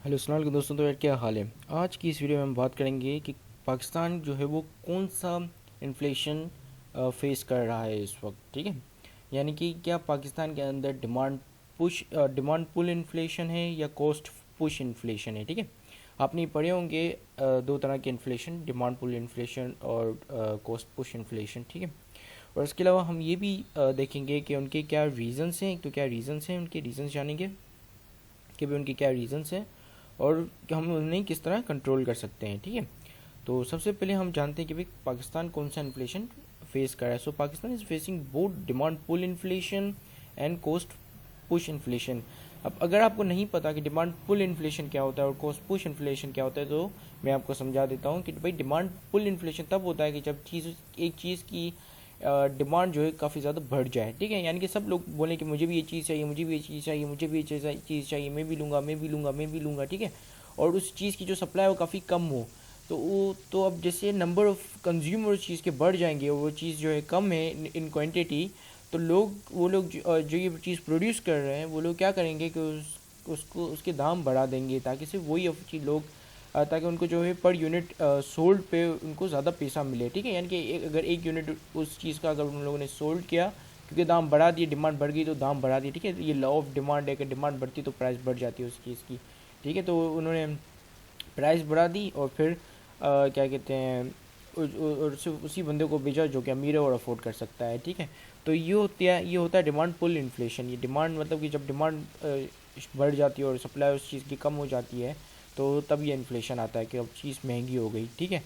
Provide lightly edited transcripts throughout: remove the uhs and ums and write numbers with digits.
Hello अस्सलाम वालेकुम दोस्तों। तो यार क्या हाल है। आज की इस वीडियो में हम बात करेंगे कि पाकिस्तान जो है वो कौन सा इन्फ्लेशन फेस कर रहा है इस वक्त। ठीक है, यानी कि क्या पाकिस्तान के अंदर डिमांड पुल इन्फ्लेशन है या कॉस्ट पुश इन्फ्लेशन है। ठीक है, आपने पढ़े होंगे दो तरह के इन्फ्लेशन, डिमांड पुल इन्फ्लेशन और कॉस्ट पुश इन्फ्लेशन। ठीक है, और इसके अलावा हम ये भी देखेंगे कि उनके क्या रीज़न्स हैं। तो क्या रीज़न्स हैं, उनके रीज़न्स जानेंगे कि भी उनके क्या रीज़न्स हैं और कि हम उन्हें किस तरह कंट्रोल कर सकते हैं। ठीक है, तो सबसे पहले हम जानते हैं कि भाई पाकिस्तान कौन सा इन्फ्लेशन फेस कर रहा है। So Pakistan is facing both demand pull inflation and cost push inflation. अब अगर आपको नहीं पता कि डिमांड पुल इन्फ्लेशन क्या होता है और कॉस्ट पुश इन्फ्लेशन क्या होता है, तो मैं आपको समझा देता हूँ कि भाई डिमांड पुल इन्फ्लेशन तब होता है कि जब एक चीज़ की डिमांड जो है काफ़ी ज़्यादा बढ़ जाए। ठीक है, यानी कि सब लोग बोलें कि मुझे भी ये चीज़ चाहिए, मुझे भी ये चीज़ चाहिए, मुझे भी ये चीज़ चाहिए, मैं भी लूँगा, मैं भी लूँगा, मैं भी लूँगा। ठीक है, और उस चीज़ की जो सप्लाई है वो काफ़ी कम हो, तो अब जैसे नंबर ऑफ़ कंज्यूमर उस चीज़ के बढ़ जाएंगे और वो चीज़ जो है कम है इन क्वांटिटी, तो वो लोग जो ये चीज़ प्रोड्यूस कर रहे हैं वो लोग क्या करेंगे कि उसके दाम बढ़ा देंगे ताकि सिर्फ वही लोग ताकि उनको जो है पर यूनिट सोल्ड पे उनको ज़्यादा पैसा मिले। ठीक है, यानी कि अगर एक यूनिट उस चीज़ का अगर उन लोगों ने सोल्ड किया, क्योंकि दाम बढ़ा दिए, डिमांड बढ़ गई तो दाम बढ़ा दिए। ठीक है, ये लॉ ऑफ डिमांड है कि डिमांड बढ़ती तो प्राइस बढ़ जाती है उस चीज़ की। ठीक है, तो उन्होंने प्राइस बढ़ा दी और फिर क्या कहते हैं और सिर्फ उसी बंदे को बेचा जो कि अमीर है और अफोर्ड कर सकता है। ठीक है, तो ये होता है डिमांड पुल इन्फ्लेशन। ये डिमांड मतलब कि जब डिमांड बढ़ जाती है और सप्लाई उस चीज़ की कम हो जाती है, तो तब ये इन्फ्लेशन आता है कि अब चीज़ महंगी हो गई। ठीक है,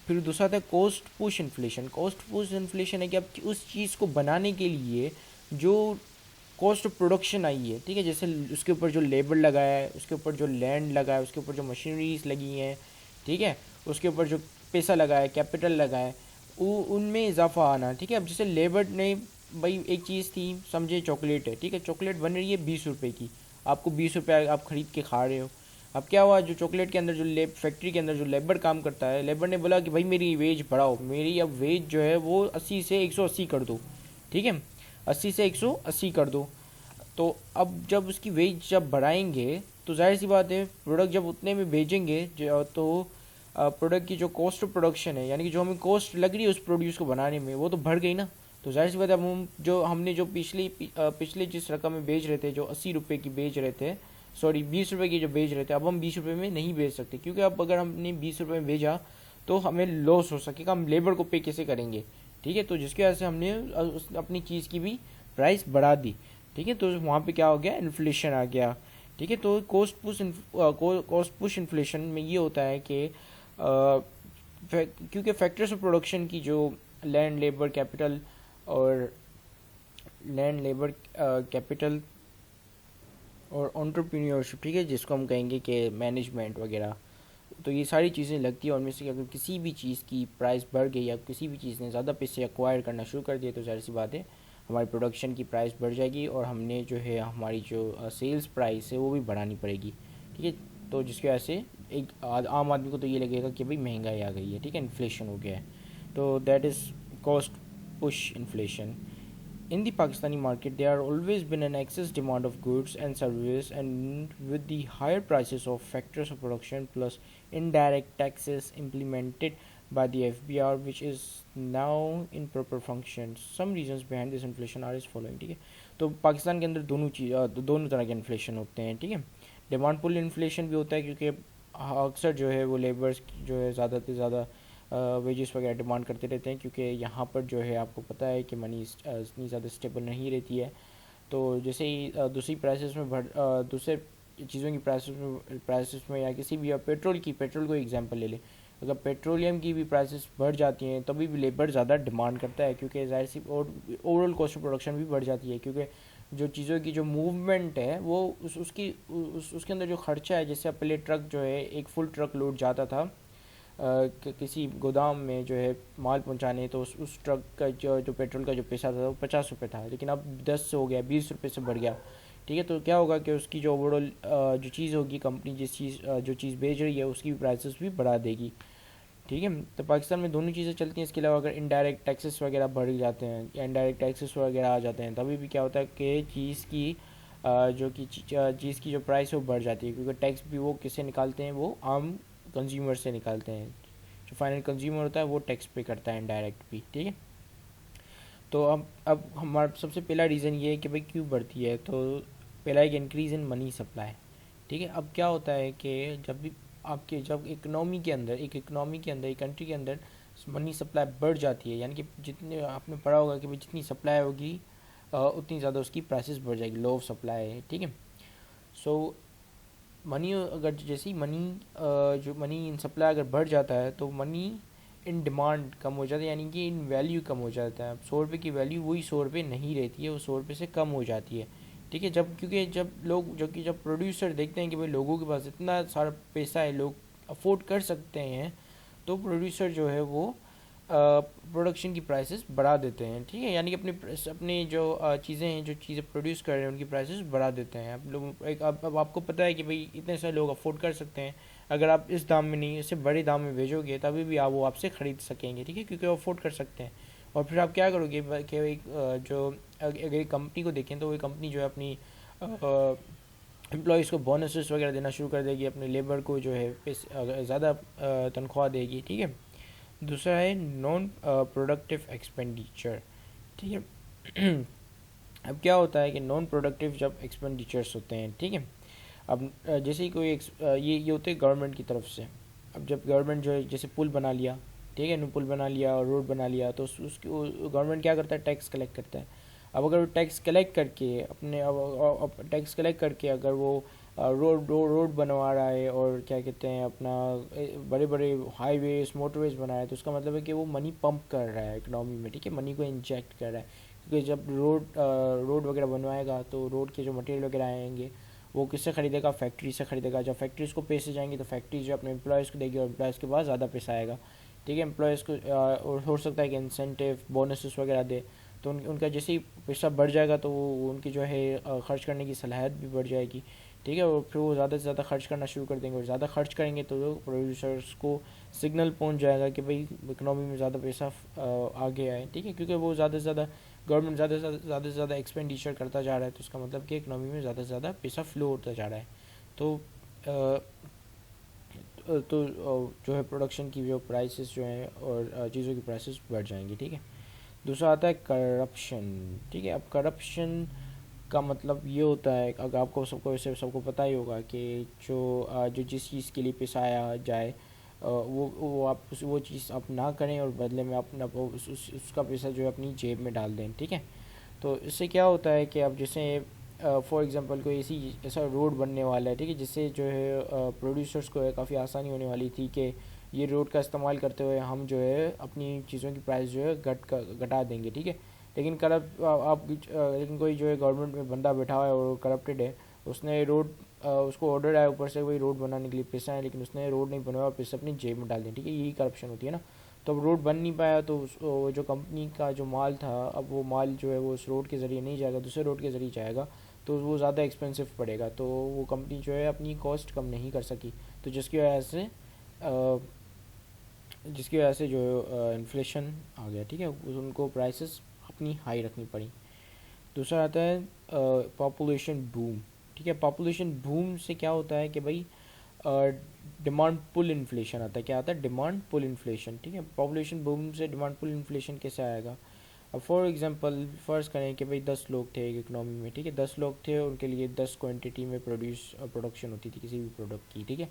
फिर दूसरा आता है cost push inflation. Cost push inflation है कि अब उस चीज़ को बनाने के लिए जो कॉस्ट ऑफ प्रोडक्शन आई है, ठीक है, जैसे उसके ऊपर जो लेबर लगा है, उसके ऊपर जो लैंड लगा है, उसके ऊपर जो मशीनरीज लगी हैं, ठीक है, उसके ऊपर जो पैसा लगा है, कैपिटल लगा है, वो उनमें इजाफा आना। ठीक है, अब जैसे लेबर ने, भाई एक चीज़ थी, समझे चॉकलेट है, ठीक है, चॉकलेट बन रही है 20 रुपये की, आपको 20 रुपये आप ख़रीद के खा रहे हो। अब क्या हुआ, जो चॉकलेट के अंदर जो फैक्ट्री के अंदर जो लेबर काम करता है, लेबर ने बोला कि भाई मेरी वेज बढ़ाओ, मेरी अब वेज जो है वो 80 से 180 कर दो। ठीक है, 80 से 180 कर दो। तो अब जब उसकी वेज जब बढ़ाएंगे तो जाहिर सी बात है प्रोडक्ट जब उतने में भेजेंगे तो प्रोडक्ट की जो कॉस्ट ऑफ प्रोडक्शन है, यानी कि जो हमें कॉस्ट लग रही है उस प्रोड्यूस को बनाने में, वो तो बढ़ गई ना। तो जाहिर सी बात है अब हमने जो पिछले जिस रकम में बेच रहे थे, जो 80 रुपये की बेच रहे थे, सॉरी 20 रुपये की जो बेच रहे थे, अब हम 20 रुपये में नहीं बेच सकते, क्योंकि अब अगर हमने 20 रुपये में भेजा तो हमें लॉस हो सकेगा, हम लेबर को पे कैसे करेंगे। ठीक है, तो जिसकी वजह से हमने अपनी चीज़ की भी प्राइस बढ़ा दी। ठीक है, तो वहाँ पे क्या हो गया, इन्फ्लेशन आ गया। ठीक है, तो कॉस्ट पुश इन्फ्लेशन में ये होता है कि क्योंकि फैक्टर्स ऑफ प्रोडक्शन की जो लैंड लेबर कैपिटल और लैंड लेबर कैपिटल और एंटरप्रेन्योरशिप, ठीक है, जिसको हम कहेंगे कि मैनेजमेंट वगैरह, तो ये सारी चीज़ें लगती है। और में से अगर किसी भी चीज़ की प्राइस बढ़ गई या किसी भी चीज़ ने ज़्यादा पैसे एक्वायर करना शुरू कर दिए, तो जाहिर सी बात है हमारी प्रोडक्शन की प्राइस बढ़ जाएगी और हमने जो है हमारी जो सेल्स प्राइस है वो भी बढ़ानी पड़ेगी। ठीक है, तो जिसकी वजह से एक आम आदमी को तो ये लगेगा कि भाई महंगाई आ गई है, ठीक है, इन्फ्लेशन हो गया है। तो that is cost push inflation. In the Pakistani market, there are always been an excess demand of goods and services, and with the higher prices of factors of production plus indirect taxes implemented by the FBR, which is now in proper function. Some reasons behind this inflation are as following. ठीक है, तो पाकिस्तान के अंदर दोनों तरह के inflation होते हैं। ठीक है, डिमांड पुल इन्फ्लेशन भी होता है क्योंकि अक्सर जो है वो लेबर्स जो है ज़्यादा से ज़्यादा वेजेस वगैरह डिमांड करते रहते हैं, क्योंकि यहाँ पर जो है आपको पता है कि मनी इतनी ज़्यादा स्टेबल नहीं रहती है। तो जैसे ही दूसरे चीज़ों की प्राइसेस में या किसी भी पेट्रोल को एग्जांपल ले ले, अगर पेट्रोलियम की भी प्राइसेस बढ़ जाती हैं तभी भी लेबर ज़्यादा डिमांड करता है, क्योंकि जाहिर सी और ओवरऑल कॉस्ट ऑफ प्रोडक्शन भी बढ़ जाती है, क्योंकि जो चीज़ों की जो मूवमेंट है वो उसके अंदर जो खर्चा है, जैसे पहले ट्रक जो है एक फुल ट्रक लोड जाता था किसी गोदाम में जो है माल पहुंचाने, तो उस ट्रक का जो पेट्रोल का जो पैसा था वो 50 रुपये था, लेकिन अब 10 से हो गया, 20 रुपये से बढ़ गया। ठीक है, तो क्या होगा कि उसकी जो ओवरऑल जो चीज़ होगी, कंपनी जो चीज़ बेच रही है उसकी प्राइसेस भी बढ़ा देगी। ठीक है, तो पाकिस्तान में दोनों चीज़ें चलती हैं। इसके अलावा अगर इनडायरेक्ट टैक्सेस वगैरह बढ़ जाते हैं या इनडायरेक्ट टैक्सेस वगैरह आ जाते हैं, तभी भी क्या होता है कि चीज़ की जो कि चीज़ की जो प्राइस है वो बढ़ जाती है, क्योंकि टैक्स भी वो किससे निकालते हैं, वो आम कंज्यूमर से निकालते हैं। जो फाइनल कंज्यूमर होता है वो टैक्स पे करता है इनडायरेक्ट भी, ठीक है। तो अब हमारा सबसे पहला रीज़न ये है कि भाई क्यों बढ़ती है, तो पहला एक इंक्रीज़ इन मनी सप्लाई, ठीक है। अब क्या होता है कि जब इकोनॉमी के अंदर एक कंट्री के अंदर मनी सप्लाई बढ़ जाती है, यानी कि जितने आपने पढ़ा होगा कि भाई जितनी सप्लाई होगी उतनी ज़्यादा उसकी प्राइसेस बढ़ जाएगी, लो ऑफ सप्लाई है, ठीक है। सो मनी अगर जैसे ही जो मनी इन सप्लाई अगर बढ़ जाता है तो मनी इन डिमांड कम हो जाता है, यानी कि इन वैल्यू कम हो जाता है। अब 100 रुपये की वैल्यू वही 100 रुपये नहीं रहती है, वो 100 रुपये से कम हो जाती है, ठीक है। क्योंकि जब प्रोड्यूसर देखते हैं कि भाई लोगों के पास इतना सारा पैसा है, लोग अफोर्ड कर सकते हैं, तो प्रोड्यूसर जो है वो प्रोडक्शन की प्राइसेस बढ़ा देते हैं, ठीक है। यानी कि अपनी जो चीज़ें हैं, जो चीज़ें प्रोड्यूस कर रहे हैं, उनकी प्राइसेस बढ़ा देते हैं। आप लोग अब आपको पता है कि भाई इतने सारे लोग अफोर्ड कर सकते हैं, अगर आप इस दाम में नहीं, इससे बड़े दाम में भेजोगे तभी भी आप वो आपसे ख़रीद सकेंगे, ठीक है, क्योंकि वो अफोर्ड कर सकते हैं। और फिर आप क्या करोगे कि एक जो अगर एक कंपनी को देखें तो वो कंपनी जो है अपनी एम्प्लॉयज़ को बोनसेस वगैरह देना शुरू कर देगी, अपने लेबर को जो है ज़्यादा तनख्वाह देगी, ठीक है। दूसरा है नॉन प्रोडक्टिव एक्सपेंडिचर, ठीक है। अब क्या होता है कि नॉन प्रोडक्टिव जब एक्सपेंडिचर्स होते हैं, ठीक है। अब जैसे ही ये होते हैं गवर्नमेंट की तरफ से। अब जब गवर्नमेंट जो है जैसे पुल बना लिया, ठीक है, पुल बना लिया और रोड बना लिया, तो उसकी गवर्नमेंट क्या करता है, टैक्स कलेक्ट करता है। अब अगर वो टैक्स कलेक्ट करके अपने अब टैक्स कलेक्ट करके अगर वो रोड बनवा रहा है और क्या कहते हैं अपना बड़े बड़े हाईवेज मोटरवेज बना रहा है, तो उसका मतलब है कि वो मनी पंप कर रहा है इकोनॉमी में, ठीक है, मनी को इंजेक्ट कर रहा है। क्योंकि जब रोड वगैरह बनवाएगा तो रोड के जो मटेरियल वगैरह आएंगे वो किससे खरीदेगा, फैक्ट्री से खरीदेगा। जब फैक्ट्रीज़ को पैसे जाएंगे तो फैक्ट्री जो अपने एम्प्लॉयज़ को देगी और एम्प्लॉयज़ के पास ज़्यादा पैसा आएगा, ठीक है। एम्प्लॉयज़ को और हो सकता है कि इंसेंटिव बोनसेस वगैरह दे, तो उनका जैसे ही पैसा बढ़ जाएगा तो वो उनकी जो है खर्च करने की सलाहियत भी बढ़ जाएगी, ठीक है। और फिर वो ज़्यादा से ज़्यादा खर्च करना शुरू कर देंगे, और ज़्यादा खर्च करेंगे तो प्रोड्यूसर्स को सिग्नल पहुंच जाएगा कि भाई इकोनॉमी में ज़्यादा पैसा आ गया है, ठीक है। क्योंकि वो ज़्यादा से ज़्यादा गवर्नमेंट ज़्यादा एक्सपेंडिचर करता जा रहा है, तो उसका मतलब कि इकोनॉमी में ज़्यादा से ज़्यादा पैसा फ्लो होता जा रहा है। तो जो है प्रोडक्शन की जो प्राइसेस जो हैं और चीज़ों की प्राइसेस बढ़ जाएंगी, ठीक है। दूसरा आता है करप्शन, ठीक है। अब करप्शन का मतलब ये होता है, अगर आपको सबको पता ही होगा कि जो जिस चीज़ के लिए पैसा आया जाए वो आप वो चीज़ आप ना करें और बदले में अपना उसका पैसा जो है अपनी जेब में डाल दें, ठीक है। तो इससे क्या होता है कि अब जैसे फॉर एग्जांपल कोई ऐसा रोड बनने वाला है, ठीक है, जिससे जो है प्रोड्यूसर्स को काफ़ी आसानी होने वाली थी कि ये रोड का इस्तेमाल करते हुए हम जो है अपनी चीज़ों की प्राइस जो है घटा देंगे, ठीक है। लेकिन लेकिन कोई जो है गवर्नमेंट में बंदा बैठा हुआ है और करप्टेड है, उसने उसको ऑर्डर आया ऊपर से वही रोड बनाने के लिए पैसा है, लेकिन उसने रोड नहीं बनवाया और पैसे अपनी जेब में डाल दिए, ठीक है। यही करप्शन होती है ना। तो अब रोड बन नहीं पाया तो जो कंपनी का जो माल था, अब वो माल जो है वो उस रोड के ज़रिए नहीं जाएगा, दूसरे रोड के ज़रिए जाएगा, तो वो ज़्यादा एक्सपेंसिव पड़ेगा, तो वो कंपनी जो है अपनी कॉस्ट कम नहीं कर सकी, तो जिसकी वजह से जो इन्फ्लेशन आ गया, ठीक है। उनको प्राइसेस अपनी हाई रखनी पड़ी। दूसरा आता है पॉपुलेशन बूम, ठीक है। पॉपुलेशन बूम से क्या होता है कि भाई डिमांड पुल इन्फ्लेशन आता है। क्या आता है, डिमांड पुल इन्फ्लेशन, ठीक है। पॉपुलेशन बूम से डिमांड पुल इन्फ्लेशन कैसे आएगा। अब फॉर एग्जांपल फ़र्ज़ करें कि भाई 10 लोग थे एक इकनॉमी में, ठीक है, 10 लोग थे, उनके लिए 10 क्वांटिटी में प्रोडक्शन होती थी किसी भी प्रोडक्ट की, ठीक है।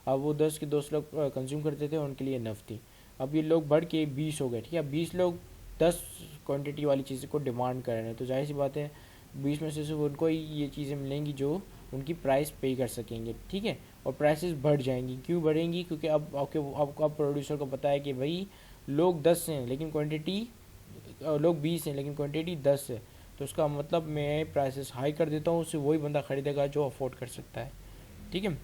अब वो 10 के 10 लोग कंज्यूम करते थे, उनके लिए इनफ थी। अब ये लोग बढ़ के 20 हो गए, ठीक है। 20 लोग 10 क्वांटिटी वाली चीज़ें को डिमांड कर रहे हैं, तो जाहिर सी बात है 20 में से सिर्फ उनको ही ये चीज़ें मिलेंगी जो उनकी प्राइस पे कर सकेंगे, ठीक है। और प्राइसेस बढ़ जाएंगी, क्यों बढ़ेंगी, क्योंकि अब प्रोड्यूसर को पता है कि भाई लोग 10 हैं लेकिन क्वांटिटी लोग 20 हैं लेकिन क्वांटिटी 10 है, तो उसका मतलब मैं प्राइसेस हाई कर देता हूँ, उससे वही बंदा ख़रीदेगा जो अफोर्ड कर सकता है, ठीक है।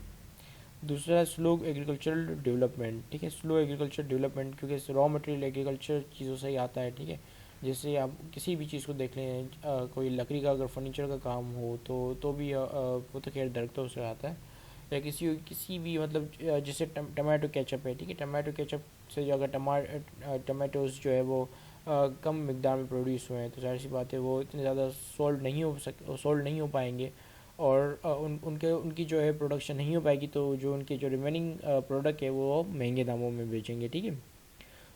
दूसरा स्लो एग्रीकल्चरल डेवलपमेंट, ठीक है। स्लो एग्रीकल्चर डेवलपमेंट, क्योंकि रॉ मटेरियल एग्रीकल्चर चीज़ों से ही आता है, ठीक है। जैसे आप किसी भी चीज़ को देख लें, कोई लकड़ी का अगर फर्नीचर का काम हो तो भी वो तो खैर दरख्तों से आता है, या किसी भी मतलब जैसे टमाटो केचप है, ठीक है। टमाटो केचप से जो अगर टमाटोज़ जो है वो कम मिकदार में प्रोड्यूस हुए हैं, तो जाहिर सी बात है वो इतने ज़्यादा सोल्ड नहीं हो पाएंगे, और उनकी जो है प्रोडक्शन नहीं हो पाएगी, तो जो उनके जो रिमेनिंग प्रोडक्ट है वो महंगे दामों में बेचेंगे, ठीक है।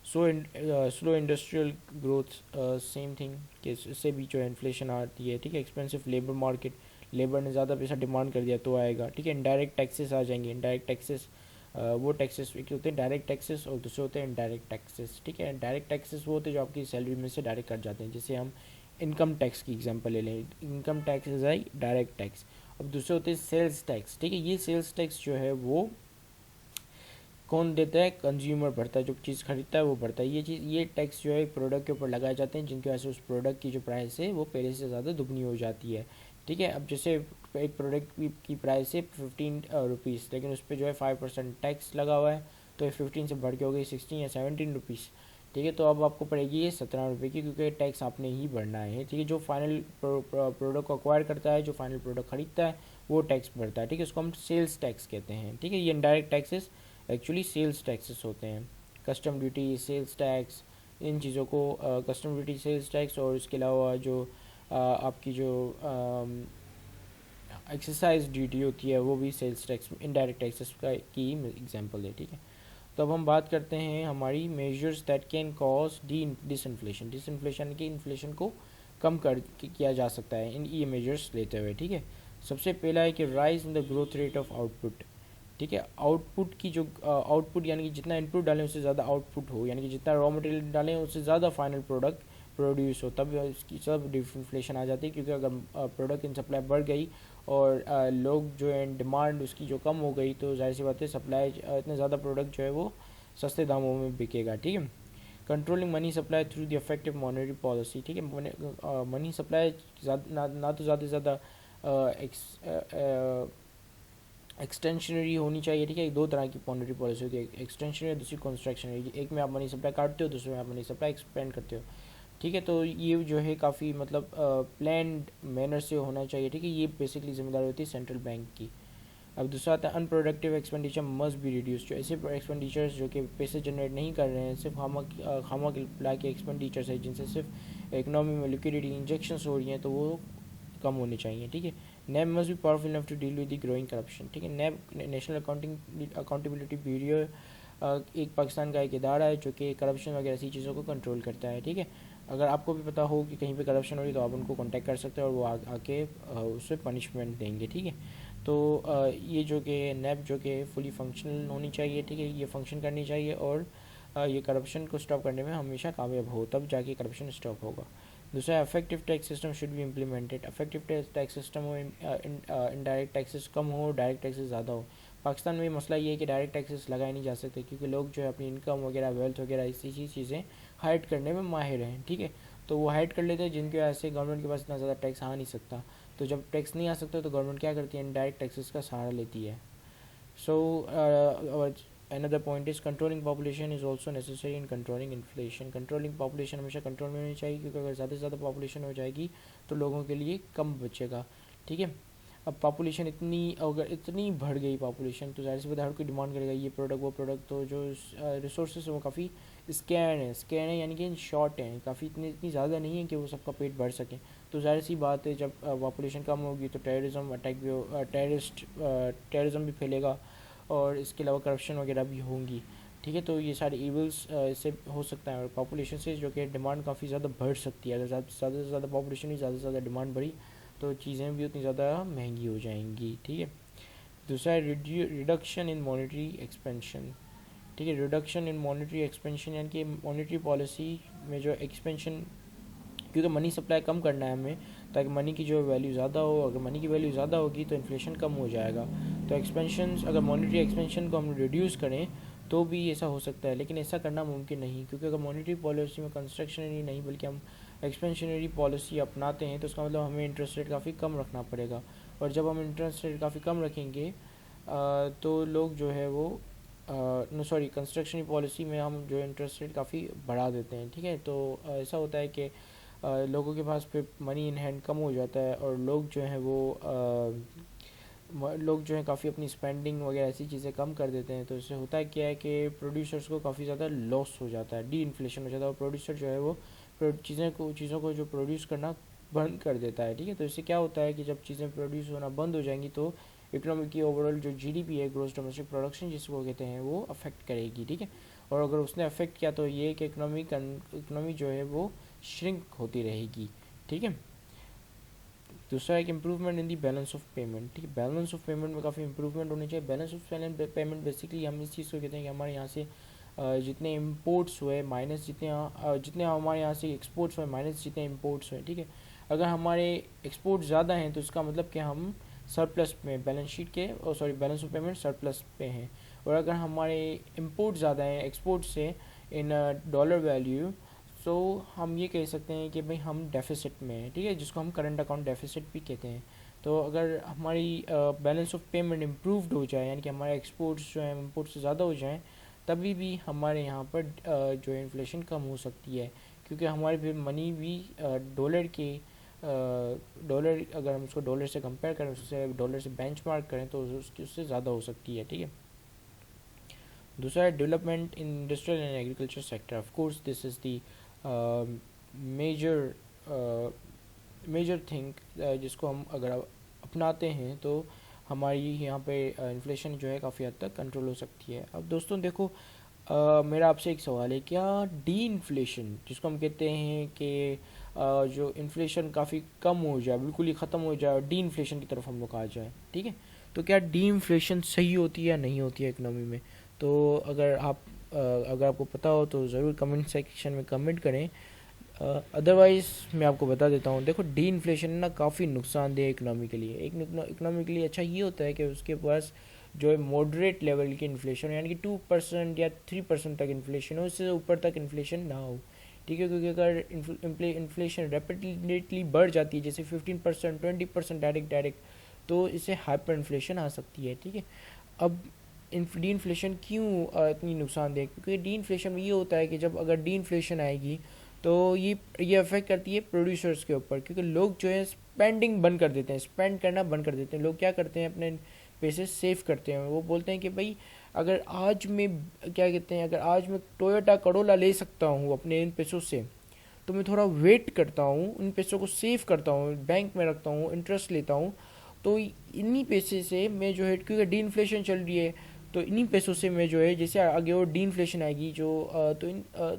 Slow industrial growth, same thing कि इससे भी जो है इन्फ्लेशन आती है, ठीक है। एक्सपेंसिव लेबर मार्केट, लेबर ने ज़्यादा पैसा डिमांड कर दिया तो आएगा, ठीक है। इनडायरेक्ट टैक्सेस आ जाएंगे। इनडायरेक्ट टैक्सेस वो टैक्सेस एक होते हैं डायरेक्ट टैक्सेस और दूसरे होते हैं इनडायरेक्ट टैक्सेस, ठीक है। डायरेक्ट टैक्सेस वो होते हैं जो आपकी सैलरी में से डायरेक्ट कट जाते हैं, जैसे हम इनकम टैक्स की एग्जांपल ले लें। Income tax is I direct tax. अब दूसरे होते हैं सेल्स टैक्स, ठीक है। ये सेल्स टैक्स जो है वो कौन देता है? कंज्यूमर भरता है, जो चीज़ खरीदता है वो भरता है। ये टैक्स जो है प्रोडक्ट के ऊपर लगाए जाते हैं, जिनकी वजह से उस प्रोडक्ट की जो प्राइस है वो पहले से ज़्यादा दुगनी हो जाती है, ठीक है। अब जैसे एक प्रोडक्ट की प्राइस है 15 रुपीज़, लेकिन उस पर जो है 5% टैक्स लगा हुआ है, तो ये 15 से बढ़ के हो गई 16 या 17 रुपीज़, ठीक है। तो अब आपको पड़ेगी ये 17 रुपये की, क्योंकि टैक्स आपने ही भरना है, ठीक है। जो फाइनल प्रोडक्ट को अक्वायर करता है, जो फाइनल प्रोडक्ट खरीदता है, वो टैक्स भरता है, ठीक है। उसको हम सेल्स टैक्स कहते हैं, ठीक है। ये indirect taxes actually sales taxes होते हैं। कस्टम ड्यूटी, सेल्स टैक्स, इन चीज़ों को कस्टम ड्यूटी, सेल्स टैक्स, और इसके अलावा जो आपकी जो एक्सरसाइज ड्यूटी होती है वो भी सेल्स टैक्स, इनडायरेक्ट टैक्सेस का की एग्जांपल है, ठीक है। तो अब हम बात करते हैं हमारी measures that can cause disinflation. Disinflation की इन्फ्लेशन को कम कर किया जा सकता है इन ये मेजर्स लेते हुए, ठीक है। सबसे पहला है कि rise in the growth rate of output, ठीक है। आउटपुट की जो आउटपुट यानी कि जितना इनपुट डालें उससे ज़्यादा आउटपुट हो, यानी कि जितना रॉ मटेरियल डालें उससे ज़्यादा फाइनल प्रोडक्ट प्रोड्यूस हो, तब इसकी सब डिफ्लेशन आ जाती है। क्योंकि अगर प्रोडक्ट इन सप्लाई बढ़ गई और लोग जो है डिमांड उसकी जो कम हो गई, तो जाहिर सी बात है सप्लाई इतने ज़्यादा प्रोडक्ट जो है वो सस्ते दामों में बिकेगा, ठीक है। Controlling money supply through the effective monetary policy, ठीक है। मनी सप्लाई ना तो ज़्यादा से ज़्यादा एक्सटेंशनरी होनी चाहिए, ठीक है। दो तरह की मॉनेटरी पॉलिसी होती है, एक्सटेंशनरी और दूसरी कंस्ट्रक्शनरी। एक में आप मनी सप्लाई काटते हो, दूसरे में आप मनी सप्लाई एक्सपेंड करते हो, ठीक है। तो ये जो है काफ़ी मतलब प्लान्ड मैनर से होना चाहिए, ठीक है। ये बेसिकली जिम्मेदारी होती है सेंट्रल बैंक की। अब दूसरा आता है unproductive expenditure must be reduce. जो ऐसे एक्सपेंडिचर्स जो कि पैसे जनरेट नहीं कर रहे हैं, सिर्फ खामा के एक्सपेंडिचर्स है, जिनसे सिर्फ इकोनॉमी में लिक्विडिटी इंजेक्शंस हो रही हैं, तो वो कम होने चाहिए, ठीक है। NAB must be powerful enough to deal with the growing corruption, ठीक है। नैब नेशनल अकाउंटेबिलिटी ब्यूरो एक पाकिस्तान का एक इदारा है जो कि करप्शन वगैरह ऐसी चीज़ों को कंट्रोल करता है, ठीक है। अगर आपको भी पता हो कि कहीं पे करप्शन हो रही है तो आप उनको कांटेक्ट कर सकते हैं और वो आके उससे पनिशमेंट देंगे, ठीक है। तो ये जो कि नैब जो कि फुली फंक्शनल होनी चाहिए, ठीक है। ये फंक्शन करनी चाहिए और ये करप्शन को स्टॉप करने में हमेशा कामयाब हो, तब जाके करप्शन स्टॉप होगा। दूसरा effective tax system should be implemented. Effective tax system हो, इनडायरेक्ट टैक्सेस कम हो, डायरेक्ट टैक्सेस ज़्यादा हो। पाकिस्तान में मसला ये है कि डायरेक्ट टैक्सेस लगाए नहीं जा सकते, क्योंकि लोग जो है अपनी इनकम वगैरह, वेल्थ वगैरह ऐसी चीज़ें हाइड करने में माहिर हैं, ठीक है। तो वो हाइड कर लेते हैं, जिनकी वजह से गवर्नमेंट के पास इतना ज़्यादा टैक्स आ नहीं सकता। तो जब टैक्स नहीं आ सकता तो गवर्नमेंट क्या करती है? इनडायरेक्ट टैक्सेस का सहारा लेती है। सो another point is controlling population is also necessary in controlling inflation. controlling population हमेशा कंट्रोल में होनी चाहिए, क्योंकि अगर ज़्यादा से ज़्यादा पॉपुलेशन हो जाएगी तो लोगों के लिए कम बचेगा, ठीक है। अब पॉपुलेशन अगर इतनी बढ़ गई पॉपुलेशन, तो जाहिर सी बात है हर कोई डिमांड करेगा ये प्रोडक्ट वो प्रोडक्ट। तो जो रिसोर्सेज वो काफ़ी स्कैन है यानी कि शॉर्ट हैं, काफ़ी इतनी ज़्यादा नहीं है कि वो सबका पेट भर सकें। तो जाहिर सी बात है जब पॉपुलेशन कम होगी तो टेररिज्म अटैक भी टेररिज्म भी फैलेगा, और इसके अलावा करप्शन वगैरह भी होंगी, ठीक है। तो ये सारे इवल्स इससे हो सकता है, और पॉपुलेशन से जो कि डिमांड काफ़ी ज़्यादा बढ़ सकती है। अगर ज़्यादा से ज़्यादा पॉपुलेशन ही ज़्यादा से ज़्यादा डिमांड बढ़ी तो चीज़ें भी उतनी ज़्यादा महंगी हो जाएंगी, ठीक है। दूसरा है रिडक्शन इन मॉनेटरी एक्सपेंशन, ठीक है। रिडक्शन इन मॉनेटरी एक्सपेंशन यानी कि मॉनेटरी पॉलिसी में जो एक्सपेंशन, क्योंकि मनी सप्लाई कम करना है हमें, ताकि मनी की जो वैल्यू ज़्यादा हो। अगर मनी की वैल्यू ज़्यादा होगी तो इन्फ्लेशन कम हो जाएगा। तो एक्सपेंशन, अगर मॉनेटरी एक्सपेंशन को हम रिड्यूस करें तो भी ऐसा हो सकता है, लेकिन ऐसा करना मुमकिन नहीं, क्योंकि अगर मॉनेटरी पॉलिसी में कंस्ट्रक्शनरी नहीं बल्कि हम एक्सपेंशनरी पॉलिसी अपनाते हैं तो उसका मतलब हमें इंटरेस्ट रेट काफ़ी कम रखना पड़ेगा। और जब हम इंटरेस्ट रेट काफ़ी कम रखेंगे तो लोग जो है वो सॉरी कंस्ट्रक्शनरी पॉलिसी में हम जो इंटरेस्ट रेट काफ़ी बढ़ा देते हैं, ठीक है। तो ऐसा होता है कि लोगों के पास फिर मनी इन हैंड कम हो जाता है, और लोग जो हैं वो लोग जो हैं काफ़ी अपनी स्पेंडिंग वगैरह ऐसी चीज़ें कम कर देते हैं। तो इससे होता है क्या है कि प्रोड्यूसर्स को काफ़ी ज़्यादा लॉस हो जाता है, डी इन्फ्लेशन हो जाता है, और प्रोड्यूसर जो है वो चीज़ों को जो प्रोड्यूस करना बंद कर देता है, ठीक है। तो इससे क्या होता है कि जब चीज़ें प्रोड्यूस होना बंद हो जाएंगी तो इकोनॉमी की ओवरऑल जो जीडीपी है, ग्रोस डोमेस्टिक प्रोडक्शन जिसको कहते हैं, वो अफेक्ट करेगी, ठीक है। और अगर उसने अफेक्ट किया तो ये कि इकोनॉमी जो है वो श्रिंक होती रहेगी, ठीक है। दूसरा एक improvement in the balance of payment, ठीक है। बैलेंस ऑफ पेमेंट में काफ़ी इंप्रूवमेंट होनी चाहिए। बैलेंस ऑफ पेमेंट बेसिकली हम इस चीज़ को कहते हैं कि हमारे यहाँ से जितने इम्पोर्ट्स हुए माइनस जितने हमारे यहाँ से एक्सपोर्ट्स हुए माइनस जितने इम्पोर्ट्स हुए, ठीक है। अगर हमारे एक्सपोर्ट ज़्यादा हैं तो इसका मतलब कि हम सरप्लस में बैलेंस शीट के बैलेंस ऑफ पेमेंट सरप्लस पे हैं। और अगर हमारे इम्पोर्ट ज़्यादा हैं एक्सपोर्ट से इन डॉलर वैल्यू, सो हम ये कह सकते हैं कि भाई हम डेफिसिट में हैं, ठीक है, जिसको हम करंट अकाउंट डेफिसिट भी कहते हैं। तो अगर हमारी बैलेंस ऑफ पेमेंट इम्प्रूव्ड हो जाए, यानी कि हमारे एक्सपोर्ट्स जो हैं इम्पोर्ट से ज़्यादा हो जाएं, तभी भी हमारे यहाँ पर जो है इन्फ्लेशन कम हो सकती है, क्योंकि हमारी फिर मनी भी डॉलर अगर हम उसको डॉलर से कंपेयर करें, उससे डॉलर से बेंचमार्क करें तो उससे ज़्यादा हो सकती है, ठीक है। दूसरा है development in industrial and agriculture sector. Of course this is the major major thing जिसको हम अगर अपनाते हैं तो हमारी यहाँ पे इन्फ्लेशन जो है काफ़ी हद तक कंट्रोल हो सकती है। अब दोस्तों देखो, मेरा आपसे एक सवाल है, क्या डी इन्फ्लेशन जिसको हम कहते हैं कि जो इन्फ्लेशन काफ़ी कम हो जाए, बिल्कुल ही ख़त्म हो जाए और डी इन्फ्लेशन की तरफ हम लोग आ जाए, ठीक है, तो क्या डी इन्फ्लेशन सही होती है या नहीं होती है इकोनॉमी में? तो अगर आपको पता हो तो ज़रूर कमेंट सेक्शन में कमेंट करें। अदरवाइज़ मैं आपको बता देता हूँ। देखो, डी इन्फ्लेशन ना काफ़ी नुकसानदेह इकनॉमी के लिए। एक इकनॉमी के लिए अच्छा ये होता है कि उसके पास जो है मॉडरेट लेवल की इन्फ्लेशन, यानी कि 2% या 3% तक इन्फ्लेशन हो, इससे ऊपर तक इन्फ्लेशन ना हो, ठीक है। क्योंकि अगर इन्फ्लेशन रैपिडली बढ़ जाती है, जैसे 15%, 20% डायरेक्ट, तो इससे हाइपर इन्फ्लेशन आ सकती है, ठीक है। अब डी इन्फ्लेशन क्यों इतनी नुकसानदेह? क्योंकि डी इन्फ्लेशन में ये होता है कि जब अगर डी इन्फ्लेशन आएगी तो ये अफेक्ट करती है प्रोड्यूसर्स के ऊपर, क्योंकि लोग जो है स्पेंडिंग बंद कर देते हैं, स्पेंड करना बंद कर देते हैं। लोग क्या करते हैं, अपने पैसे सेव करते हैं। वो बोलते हैं कि भाई अगर आज मैं क्या कहते हैं, अगर आज मैं टोयोटा करोला ले सकता हूँ अपने इन पैसों से, तो मैं थोड़ा वेट करता हूँ, उन पैसों को सेव करता हूँ, बैंक में रखता हूँ, इंटरेस्ट लेता हूँ। तो इन्हीं पैसे से मैं जो है, क्योंकि डी इन्फ्लेशन चल रही है, तो इन्हीं पैसों से मैं जो है, जैसे आगे और डी इन्फ्लेशन आएगी जो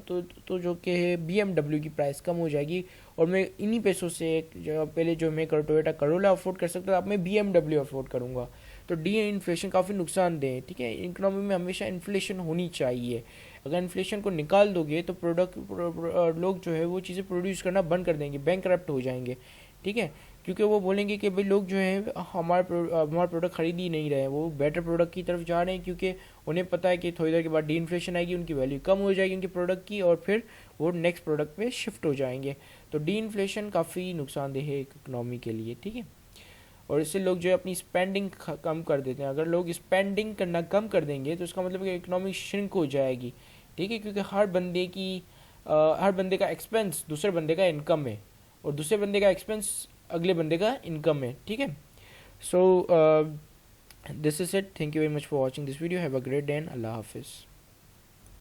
तो जो कि है BMW की प्राइस कम हो जाएगी, और मैं इन्हीं पैसों से जो पहले जो मैं टोयोटा करोला अफोर्ड कर सकता था, अब मैं BMW अफोर्ड करूँगा। तो डी इन्फ्लेशन काफ़ी नुकसानदेह है, ठीक है। इकोनॉमी में हमेशा इन्फ्लेशन होनी चाहिए। अगर इन्फ्लेशन को निकाल दोगे तो लोग जो है वो चीज़ें प्रोड्यूस करना बंद कर देंगे, बैंकरप्ट हो जाएंगे, ठीक है। क्योंकि वो बोलेंगे कि भाई लोग जो है हमारा प्रोडक्ट खरीद ही नहीं रहे हैं, वो बेटर प्रोडक्ट की तरफ जा रहे हैं, क्योंकि उन्हें पता है कि थोड़ी देर के बाद डी इन्फ्लेशन आएगी, उनकी वैल्यू कम हो जाएगी उनके प्रोडक्ट की, और फिर वो नेक्स्ट प्रोडक्ट पे शिफ्ट हो जाएंगे। तो डी इन्फ्लेशन काफ़ी नुकसानदेह है इकोनॉमी के लिए, ठीक है। और इससे लोग जो है अपनी स्पेंडिंग कम कर देते हैं। अगर लोग स्पेंडिंग करना कम कर देंगे तो इसका मतलब कि इकोनॉमी श्रिंक हो जाएगी, ठीक है। क्योंकि हर बंदे का एक्सपेंस दूसरे बंदे का इनकम है, और दूसरे बंदे का एक्सपेंस अगले बंदे का इनकम है, ठीक है। So this is it. Thank you very much for watching this video. Have a great day and अल्लाह हाफिज़।